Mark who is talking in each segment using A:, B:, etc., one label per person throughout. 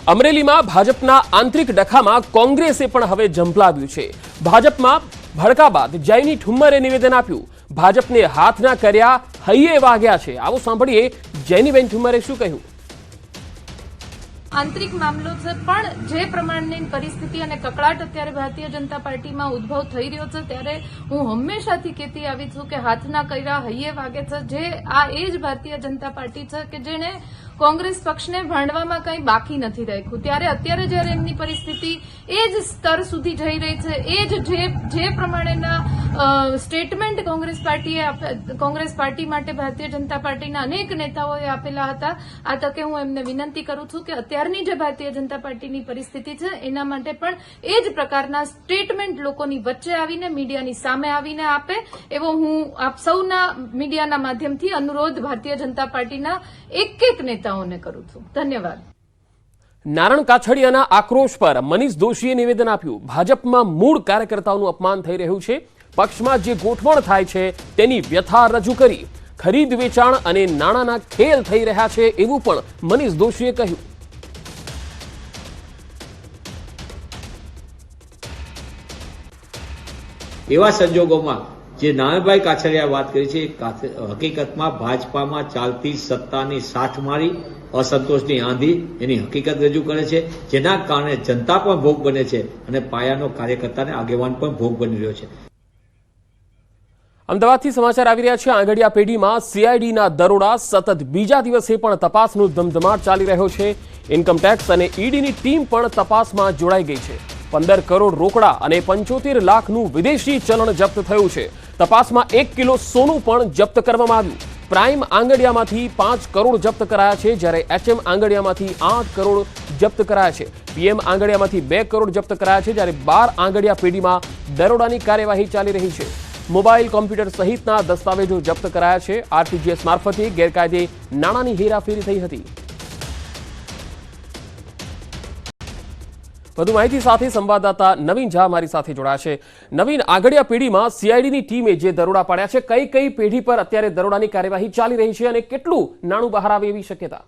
A: અમરેલીમાં ભાજપના આંતરિક ડખામાં કોંગ્રેસે પણ હવે ઝંપલાવ્યું છે। ભાજપમાં ભડકા બાદ જયની ઠુમ્મરે નિવેદન આપ્યું। ભાજપને હાથના કર્યા હૈયે વાગ્યા છે। આવો સાંભળીએ જયનીબેન ઠુમ્મરે શું કહ્યું।
B: आंतरिक मामलो छे पण जे प्रमाणनी परिस्थिति अने ककड़ाट अत्यारे भारतीय जनता पार्टी में उद्भव थई रह्यो छे त्यारे हूँ हमेशाथी कहेती आवी छुं के हाथना कर्या हૈયે वागे छे। जे आ एज भारतीय जनता पार्टी छे के जेने कांग्रेस पक्षने भांडवामां कंई बाकी नथी राख्युं। त्यारे अत्यारे ज्यारे एमनी परिस्थिति एज स्तर सुधी जई रही छे एज जे प्रमाणेना स्टेटमेंट कांग्रेस पार्टी माटे भारतीय जनता पार्टीना अनेक नेताओए आपेला हता। आ तके हूँ एमने विनंती करूं छुं के અત્યારની જે ભારતીય જનતા પાર્ટીની પરિસ્થિતિ છે એના માટે પણ એ જ પ્રકારના સ્ટેટમેન્ટ લોકોની વચ્ચે આવીને મીડિયાની સામે આવીને આપે એવો હું આપ સૌના મીડિયાના માધ્યમથી અનુરોધ ભારતીય જનતા પાર્ટીના એક નેતાઓને કરું છું। ધન્યવાદ।
A: નારણ કાછડિયાના આક્રોશ પર મનીષ દોશીએ નિવેદન આપ્યું। ભાજપમાં મૂળ કાર્યકર્તાઓનું અપમાન થઈ રહ્યું છે। પક્ષમાં જે ગોઠવણ થાય છે તેની વ્યથા રજૂ કરી। ખરીદ વેચાણ અને નાણાંના ખેલ થઈ રહ્યા છે એવું પણ મનીષ દોશીએ કહ્યું।
C: एवा संजोगों जे नारायणभाई काछडिया बात करी छे हकीकत में भाजपा में चालती सत्तानी साठमारी असंतोषनी आंधी एनी हकीकत रजू करे छे जेना कारणे जनता पण भोग बने छे अने पायानो कार्यकर्ता ने आगेवान पण भोग बनी रह्यो छे।
A: अमदावादथी समाचार આવી રહ્યા છે। આંગડિયા પેઢીમાં સીઆઈડીના દરોડા સતત બીજા દિવસે પણ તપાસનો ધમધમાટ ચાલી રહ્યો છે। ઇન્કમ ટેક્સ અને ઈડીની ટીમ પણ તપાસમાં જોડાઈ ગઈ છે। 15 કરોડ રોકડા અને 75 લાખનું વિદેશી ચલણ જપ્ત થયું છે। તપાસમાં 1 કિલો સોનું પણ જપ્ત કરવામાં આવ્યું। પ્રાઇમ આંગડિયામાંથી 5 કરોડ જપ્ત કરાયા છે જ્યારે એચએમ આંગડિયામાંથી 8 કરોડ જપ્ત કરાયા છે। પીએમ આંગડિયામાંથી 2 કરોડ જપ્ત કરાયા છે જ્યારે 12 આંગડિયા પેઢીમાં દરોડાની કાર્યવાહી ચાલી રહી છે। મોબાઈલ કોમ્પ્યુટર સહિતના દસ્તાવેજો જપ્ત કરાયા છે। આરટીજીએસ મારફતે ગેરકાયદે નાણાંની હેરાફેરી થઈ હતી। વધુ માહિતી સાથે સંવાદદાતા નવીન ઝા મારી સાથે જોડાયા છે। નવીન, આંગડિયા પેઢીમાં સીઆઈડીની ટીમે જે દરોડા પાડ્યા છે કઈ કઈ પેઢી પર અત્યારે દરોડાની કાર્યવાહી ચાલી રહી છે અને કેટલું નાણું બહાર આવે એવી શક્યતા?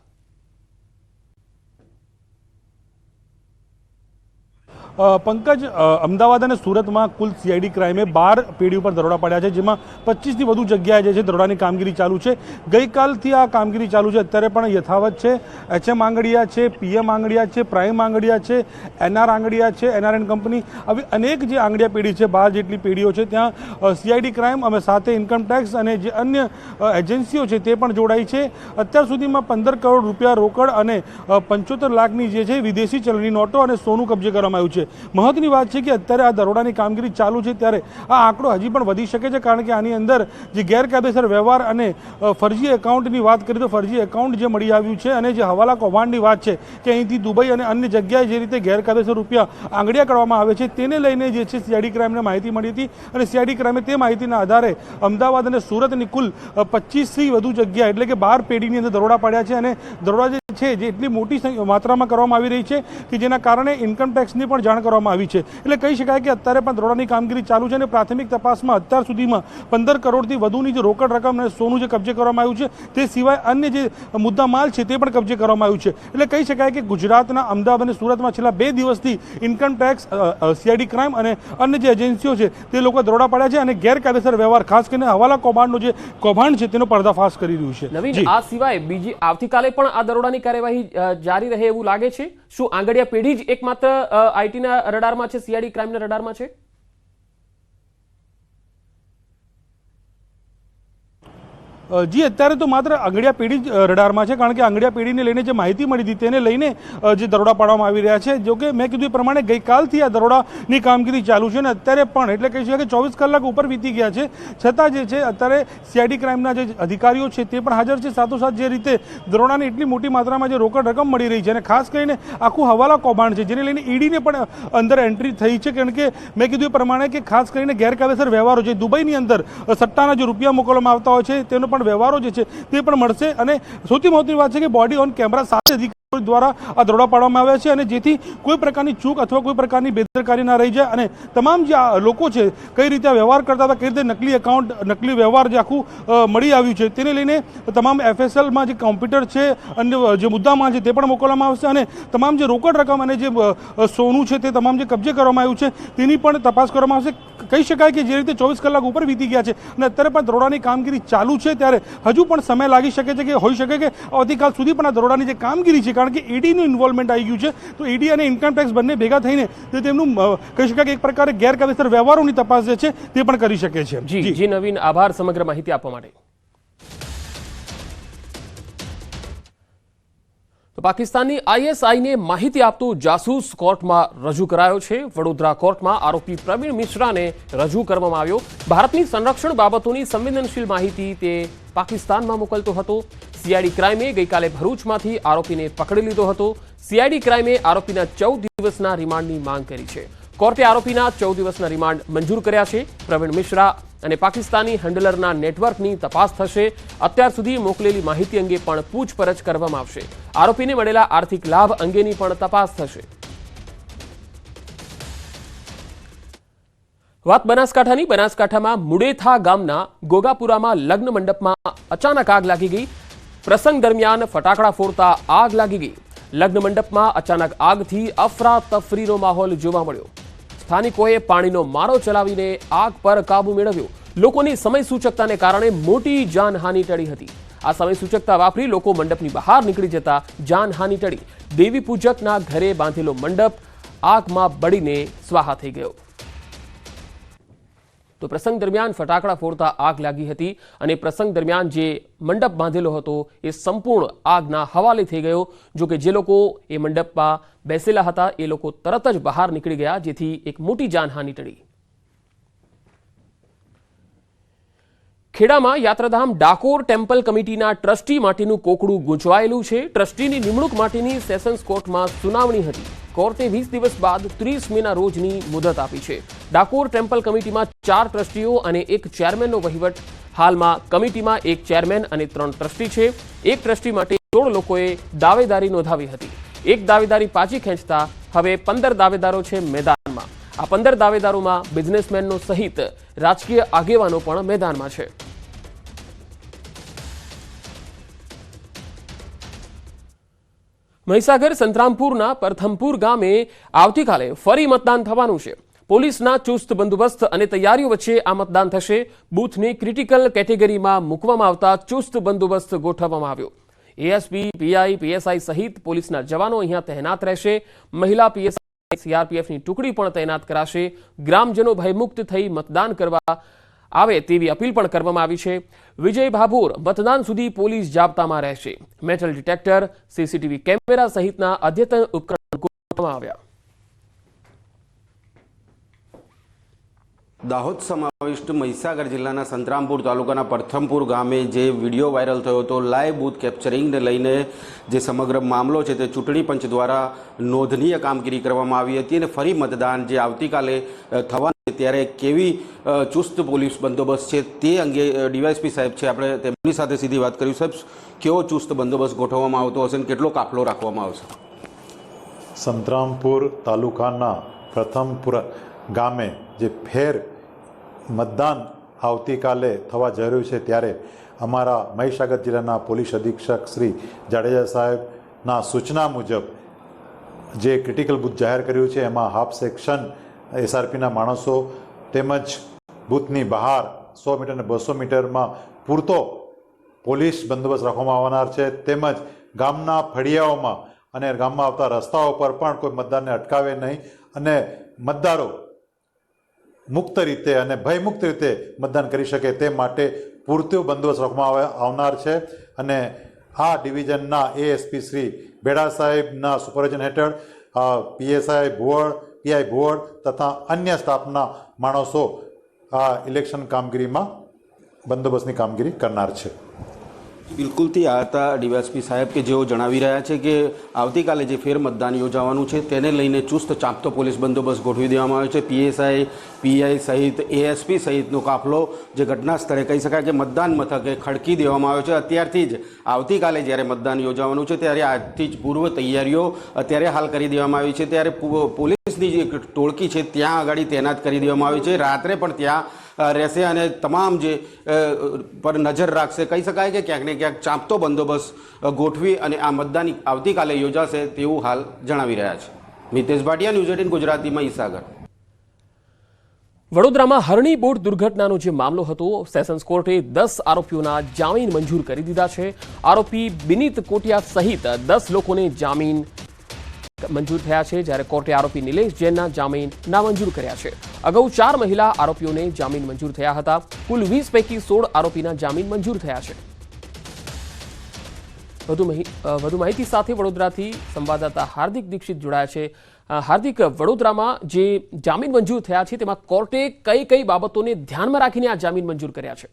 D: पंकज, अमदावाद और सूरत में कुल सीआईडी क्राइमे 12 पेढ़ी पर दरोड़ा पड़ा है जेमां 25 થી વધુ जगह दरोड़ा कामगीरी चालू है। गई काल थी आ कामगीरी चालू है, अत्यारे पण यथावत है। एचएम आंगडिया है, पीएम आंगडिया है, प्राइम आंगडिया है, एनआर आंगडिया है, एनआरएन कंपनी अभी अनेक जो आंगडिया पेढ़ी है 12 जेटली पेढ़ीओ है त्या सीआईडी क्राइम अमे साथे इनकम टैक्स और जे अन्य एजेंसीओ है ते पण जोड़ाई है। अत्यार सुधीमां 15 करोड़ रुपया रोकड़ और 75 लाखनी जे विदेशी चलनी नोटो और सोनू कब्जे करवामां आव्युं छे। महत्वनी बात है कि अत्यारे आ दरोडानी कामगीरी चालू है त्यारे आ आंकड़ो हजी पण वधी शके छे कारण के आनी अंदर जे गैरकायदेसर व्यवहार अने फर्जी एकाउंटनी बात करीए तो फर्जी एकाउंट जे मळी आव्युं छे अने जे हवाला कौभांडनी बात छे कि અહીંથી દુબઈ અને અન્ય જગ્યાએ જે રીતે ગેરકાયદેસર રૂપિયા આંગડિયા કરવામાં આવે છે તેને લઈને જે છે સીઆઈડી ક્રાઇમને માહિતી મળી હતી અને સીઆઈડી ક્રાઇમે તે માહિતીના આધારે અમદાવાદ અને સુરતની કુલ 25 થી વધુ જગ્યા એટલે કે 12 પેઢીની અંદર દરોડા પાડ્યા છે અને દરોડા જે છે જે એટલી મોટી માત્રામાં કરવામાં આવી રહી છે કે જેના કારણે ઇન્કમ ટેક્સની પણ જાણ કરવામાં આવી છે। એટલે કહી શકાય કે અત્યારે પણ દરોડાની કામગીરી ચાલુ છે અને પ્રાથમિક તપાસમાં અત્યાર સુધીમાં 15 કરોડથી વધુની જે રોકડ રકમ અને સોનું જે કબજે કરવામાં આવ્યું છે તે સિવાય અન્ય જે મુદ્દા માલ છે તે પણ કબજે કરવામાં આવ્યું છે। એટલે કહી શકાય કે ગુજરાતના અમદાવાદ અને સુરતમાં છેલ્લા 2 દિવસથી ઇન્કમ ટેક્સ, સીઆઈડી ક્રાઇમ અને અન્ય જે એજન્સીઓ છે તે લોકો દરોડા પાડ્યા છે અને ગેરકાયદેસર વ્યવહાર ખાસ કરીને હવાલા કૌભાંડનો જે કૌભાંડ છે તેનો પર્દાફાશ કરી રહ્યું છે।
A: નવીન, આ સિવાય બીજી આવતીકાલે પણ આ દરોડાની કાર્યવાહી જારી રહે એવું લાગે છે? શું આંગડિયા પેઢી જ એકમાત્ર આઈટીના રડારમાં છે, સીઆઈડી ક્રાઇમના રડારમાં છે?
D: जी अत्यारे तो मात्र आंगडिया पेढ़ी रडार में है कारण के आंगडिया पेढ़ी ने लईने जे माहिती मળી હતી તેને લઈને જે દરોડા પાડવામાં આવી રહ્યા છે। જો કે મેં કીધું એ પ્રમાણે ગઈકાલથી આ દરોડાની કામગીરી ચાલુ છે અને અત્યારે પણ એટલે કહી શકાય કે 24 કલાક ઉપર વીતી ગયા છે છતાં જે છે અત્યારે સીઆઈડી ક્રાઇમના જે અધિકારીઓ છે તે પણ હાજર છે। સાથોસાથ જે રીતે દરોડાની એટલી મોટી માત્રામાં જે રોકડ રકમ મળી રહી છે અને ખાસ કરીને આખું હવાલા કૌભાંડ છે જેને લઈને ઈડીને પણ અંદર એન્ટ્રી થઈ છે કારણ કે મેં કીધું એ પ્રમાણે કે ખાસ કરીને ગેરકાયદેસર વ્યવહારો જે દુબઈની અંદર સટ્ટાના જે રૂપિયા મોકલવામાં આવતા હોય છે તેનો પણ વ્યવહારો જે છે તે પણ મળશે અને સૌથી મહત્વની વાત છે કે બોડી ઓન કેમેરા સાથે દ્વારા આ દરોડા પાડવામાં આવ્યા છે અને જેથી કોઈ પ્રકારની ચૂક અથવા કોઈ પ્રકારની બેદરકારી ના રહી જાય અને તમામ જે લોકો છે કઈ રીતે વ્યવહાર કરતા હતા, કઈ રીતે નકલી એકાઉન્ટ, નકલી વ્યવહાર જે આખું મળી આવ્યું છે તેને લઈને તમામ FSLમાં જે કોમ્પ્યુટર છે અને જે મુદ્દામાં છે તે પણ મોકલવામાં આવશે અને તમામ જે રોકડ રકમ અને જે સોનું છે તે તમામ જે કબજે કરવામાં આવ્યું છે તેની પણ તપાસ કરવામાં આવશે. કહી શકાય કે જે રીતે 24 કલાક ઉપર વીતી ગયા છે અને અત્યારે પણ દરોડાની કામગીરી ચાલુ છે ત્યારે હજુ પણ સમય લાગી શકે છે કે હોઈ શકે કે આવતીકાલ સુધી પણ આ દરોડાની જે કામગીરી છે, કારણ કે ઈડીનું ઇન્વોલ્વમેન્ટ આવી ગયું છે, તો ઈડી અને ઇન્કમટેક્સ બંને ભેગા થઈને તેમનું કહી શકાય કે એક પ્રકારે ગેરકાયદેસર વ્યવહારોની તપાસ જે છે તે પણ કરી શકે છે.
A: જી નવીન, આભાર સમગ્ર માહિતી આપવા માટે. તો પાકિસ્તાનની ISIને માહિતી આપતું જાસૂસ કોર્ટમાં રજૂ કરાયો છે. વડોદરા કોર્ટમાં આરોપી પ્રવીણ મિશ્રાને રજૂ કરવામાં આવ્યો. ભારતની સંરક્ષણ બાબતોની સંવેદનશીલ માહિતી તે પાકિસ્તાનમાં મોકલતો હતો. CID ક્રાઇમે ગઈકાલે ભરૂચમાંથી આરોપીને પકડી લીધો હતો. CID ક્રાઇમે આરોપીના 14 દિવસના રિમાન્ડની માંગ કરી છે. કોર્ટે આરોપીના 14 દિવસના રિમાન્ડ મંજૂર કર્યા છે. પ્રવીણ મિશ્રા અને પાકિસ્તાની હેન્ડલરના નેટવર્કની તપાસ થશે. અત્યાર સુધી મોકલેલી માહિતી અંગે પણ પૂછપરછ કરવામાં આવશે. આરોપીને મળેલા આર્થિક લાભ અંગેની પણ તપાસ થશે. વાત બનાસકાંઠાની. બનાસકાંઠામાં મુડેથા ગામના ગોગાપુરામાં લગ્ન મંડપમાં અચાનક આગ લાગી ગઈ. પ્રસંગ દરમિયાન ફટાકડા ફોડતા આગ લાગી ગઈ. લગ્ન મંડપમાં અચાનક આગથી અફરાતફરીનો માહોલ જોવા મળ્યો. સ્થાનિકોએ પાણીનો મારો ચલાવીને આગ પર કાબુ મેળવ્યો. લોકોની સમય સૂચકતાને કારણે મોટી જાનહાનિ ટળી હતી. આ સમય સૂચકતા વાપરી લોકો મંડપની બહાર નીકળી જતા જાનહાનિ ટળી. દેવી પૂજકના ઘરે બાંધેલો મંડપ આગમાં બળીને સ્વાહા થઈ ગયો. તો પ્રસંગ દરમિયાન ફટાકડા ફોડતા આગ લાગી હતી અને પ્રસંગ દરમિયાન જે મંડપ બાંધેલો હતો એ સંપૂર્ણ આગના હવાલે થઈ ગયો. જો કે જે લોકો એ મંડપમાં બેસેલા હતા એ લોકો તરત જ બહાર નીકળી ગયા, જેથી એક મોટી જાનહાનિ ટળી. ખેડામાં યાત્રાધામ ડાકોર ટેમ્પલ કમિટીના ટ્રસ્ટી માટેનું કોકડું ગૂંચવાયેલું છે. ટ્રસ્ટીની નિમણૂક માટેની સેશન્સ કોર્ટમાં સુનાવણી હતી. કોર્ટે 20 દિવસ બાદ 30 મેના રોજની મુદત આપી છે. ડાકોર ટેમ્પલ કમિટીમાં 4 ટ્રસ્ટીઓ અને 1 ચેરમેનનો વહીવટ. હાલમાં કમિટીમાં 1 ચેરમેન અને 3 ટ્રસ્ટી છે. એક ટ્રસ્ટી માટે 16 લોકોએ દાવેદારી નોંધાવી હતી. એક દાવેદારી પાછી ખેંચતા હવે 15 દાવેદારો છે મેદાનમાં. આ 15 દાવેદારોમાં બિઝનેસમેનનો સહિત રાજકીય આગેવાનો પણ મેદાનમાં છે. મહીસાગર સંતરામપુરના પરથમપુર ગામે આવતીકાલે ફરી મતદાન થવાનું છે. પોલીસના ચુસ્ત બંદોબસ્ત અને તૈયારીઓ વચ્ચે આ મતદાન થશે. બૂથને ક્રિટિકલ કેટેગરીમાં મૂકવામાં આવતા ચુસ્ત બંદોબસ્ત ગોઠવવામાં આવ્યો. ASP, PI, PSI સહિત પોલીસના જવાનો અહીંયા તહેનાત રહેશે. મહિલા PSI, CRPFની ટુકડી પણ તૈનાત કરાશે. ગ્રામજનો ભયમુક્ત થઈ મતદાન કરવા આવે તેવી અપીલ પણ કરવામાં આવી છે. વિજય ભાભોર મતદાન સુધી પોલીસ જાપ્તામાં રહેશે. મેટલ ડિટેક્ટર, CCTV કેમેરા સહિતના અદ્યતન ઉપકરણ ગોઠવવામાં આવ્યા.
E: દાહોદ સમાવિષ્ટ મહીસાગર જિલ્લાના સંતરામપુર તાલુકાના પરથમપુર ગામે જે વિડીયો વાયરલ થયો હતો લાઈવ બૂથ કેપ્ચરિંગને લઈને જે સમગ્ર મામલો છે તે ચૂંટણી પંચ દ્વારા નોંધનીય કામગીરી કરવામાં આવી હતી અને ફરી મતદાન જે આવતીકાલે થવાનું છે ત્યારે કેવી ચુસ્ત પોલીસ બંદોબસ્ત છે તે અંગે DYSP સાહેબ છે, આપણે તેમની સાથે સીધી વાત કરી. સાહેબ, કેવો ચુસ્ત બંદોબસ્ત ગોઠવવામાં આવતો હશે અને કેટલો કાફલો રાખવામાં આવશે?
F: સંતરામપુર તાલુકાના પ્રથમપુર ગામે જે ફેર મતદાન આવતીકાલે થવા જઈ રહ્યું છે ત્યારે અમારા મહીસાગર જિલ્લાના પોલીસ અધિક્ષક શ્રી જાડેજા સાહેબના સૂચના મુજબ જે ક્રિટિકલ બૂથ જાહેર કર્યું છે એમાં હાફ સેક્શન SRPના માણસો તેમજ બૂથની બહાર 100 મીટર અને 200 મીટરમાં પૂરતો પોલીસ બંદોબસ્ત રાખવામાં આવનાર છે. તેમજ ગામના ફળિયાઓમાં અને ગામમાં આવતા રસ્તાઓ પર પણ કોઈ મતદારને અટકાવે નહીં અને મતદારો મુક્ત રીતે અને ભયમુક્ત રીતે મતદાન કરી શકે તે માટે પૂરતો બંદોબસ્ત રાખવામાં આવનાર છે. અને આ ડિવિઝનના ASP શ્રી બેડા સાહેબના સુપરવિઝન હેઠળ PSI ભુવડ, PI ભુવડ તથા અન્ય સ્ટાફના માણસો આ ઇલેક્શન કામગીરીમાં બંદોબસ્તની કામગીરી કરનાર છે.
E: બિલકુલથી આ હતા ડીવાયએસપી સાહેબ કે જેઓ જણાવી રહ્યા છે કે આવતીકાલે જે ફેર મતદાન યોજાવાનું છે તેને લઈને ચુસ્ત ચાંપતો પોલીસ બંદોબસ્ત ગોઠવી દેવામાં આવ્યો છે. પીએસઆઈ, પીઆઈ સહિત એએસપી સહિતનો કાફલો જે ઘટના સ્થળે કહી શકાય કે મતદાન મથકે ખડકી દેવામાં આવ્યો છે. અત્યારથી જ આવતીકાલે જ્યારે મતદાન યોજાવાનું છે ત્યારે આજથી જ પૂર્વ તૈયારીઓ અત્યારે હાલ કરી દેવામાં આવી છે. ત્યારે પોલીસની જે એક ટોળકી છે ત્યાં આગળ તૈનાત કરી દેવામાં આવી છે. રાત્રે પણ ત્યાં રહેશે અને તમામ જે પર નજર રાખશે. કહી શકાય કે ક્યાંક ને ક્યાંક ચાંપતો બંદોબસ્ત ગોઠવી અને આ મતદાન આવતીકાલે યોજાશે તેવું હાલ જણાવી રહ્યા છે. મિતેશ ભાટિયા, ન્યૂઝ 18 ગુજરાતી, મહીસાગર.
A: વડોદરામાં હરણી બોટ દુર્ઘટનાનો જે મામલો હતો, સેશન્સ કોર્ટે 10 આરોપીઓના જામીન મંજૂર કરી દીધા છે. આરોપી બિનિત કોટિયા સહિત 10 લોકોને જામીન મંજૂર થયા છે, જ્યારે કોર્ટે આરોપી નિલેશ જૈનના જામીન નામંજૂર કર્યા છે. અગાઉ 4 મહિલા આરોપીઓને જામીન મંજૂર થયા હતા. કુલ 20 પૈકી 16 આરોપીના જામીન મંજૂર થયા છે. વધુ માહિતી સાથે વડોદરાથી સંવાદદાતા હાર્દિક દીક્ષિત જોડાયા છે. હાર્દિક, વડોદરામાં જે જામીન મંજૂર થયા છે તેમાં કોર્ટે કઈ કઈ બાબતોને ધ્યાનમાં રાખીને આ જામીન મંજૂર કર્યા છે?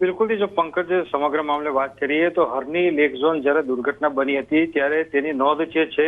G: બિલકુલ, જો પંકજ સમગ્ર મામલે વાત કરીએ તો હરની લેક ઝોન જ્યારે દુર્ઘટના બની હતી ત્યારે તેની નોંધ જે છે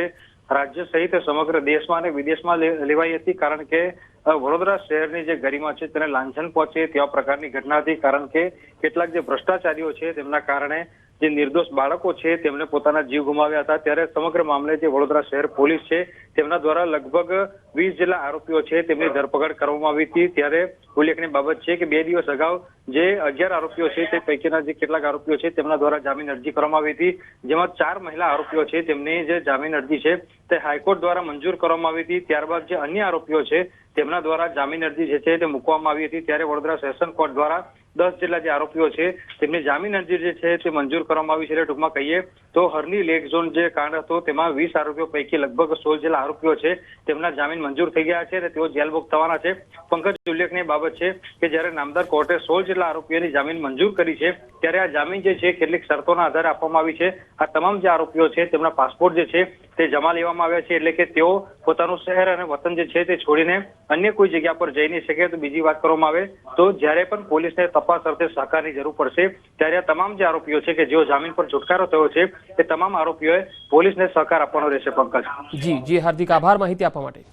G: રાજ્ય સહિત સમગ્ર દેશમાં અને વિદેશમાં લેવાઈ હતી. કારણ કે વડોદરા શહેરની જે ગરિમા છે તેને લાંછન પહોંચે તેવા પ્રકારની ઘટના હતી. કારણ કે કેટલાક જે ભ્રષ્ટાચારીઓ છે તેમના કારણે જે નિર્દોષ બાળકો છે તેમને પોતાના જીવ ગુમાવ્યા હતા. ત્યારે સમગ્ર મામલે જે વડોદરા શહેર પોલીસ છે તેમના દ્વારા લગભગ 20 જેટલા આરોપીઓ છે તેમની ધરપકડ કરવામાં આવી હતી. ત્યારે ઉલ્લેખનીય બાબત છે કે 2 દિવસ અગાઉ જે 11 આરોપીઓ છે તે પૈકીના જે કેટલાક આરોપીઓ છે તેમના દ્વારા જામીન અરજી કરવામાં આવી હતી, જેમાં 4 મહિલા આરોપીઓ છે તેમની જે જામીન અરજી છે તે હાઈકોર્ટ દ્વારા મંજૂર કરવામાં આવી હતી. ત્યારબાદ જે અન્ય આરોપીઓ છે તેમના દ્વારા જામીન અરજી જે છે તે મૂકવામાં આવી હતી. ત્યારે વડોદરા સેશન કોર્ટ દ્વારા 10 જેટલા જે આરોપીઓ છે તેમની જામીન અરજી જે છે તે મંજૂર કરવામાં આવી છે. એટલે ટૂંકમાં કહીએ તો હરની લેક ઝોન જે કાંડ હતો તેમાં 20 આરોપીઓ પૈકી લગભગ 16 જેટલા આરોપીઓ છે તેમના જામીન મંજૂર થઈ ગયા છે અને તેઓ જેલમુક્ત થવાના છે. પંકજ, ઉલ્લેખનીય બાબત છે કે જ્યારે નામદાર કોર્ટે 16 જેટલા આરોપીઓની જામીન મંજૂર કરી છે ત્યારે આ જામીન જે છે કેટલીક શરતોના આધારે આપવામાં આવી છે. આ તમામ જે આરોપીઓ છે તેમના પાસપોર્ટ જે છે તે જમા લેવામાં આવ્યા છે, એટલે કે તેઓ પોતાનું શહેર અને વતન જે છે તે છોડીને અન્ય કોઈ જગ્યા પર જઈ નહીં શકે. તો બીજી વાત કરવામાં આવે તો જ્યારે પણ પોલીસને તપાસ અર્થે સહકારની જરૂર પડશે ત્યારે આ તમામ જે આરોપીઓ છે કે જેઓ જામીન પર છુટકારો થયો છે તે તમામ આરોપીઓએ પોલીસને સહકાર આપવાનો રહેશે. પંકજ.
A: જી હાર્દિક, આભાર માહિતી આપવા માટે.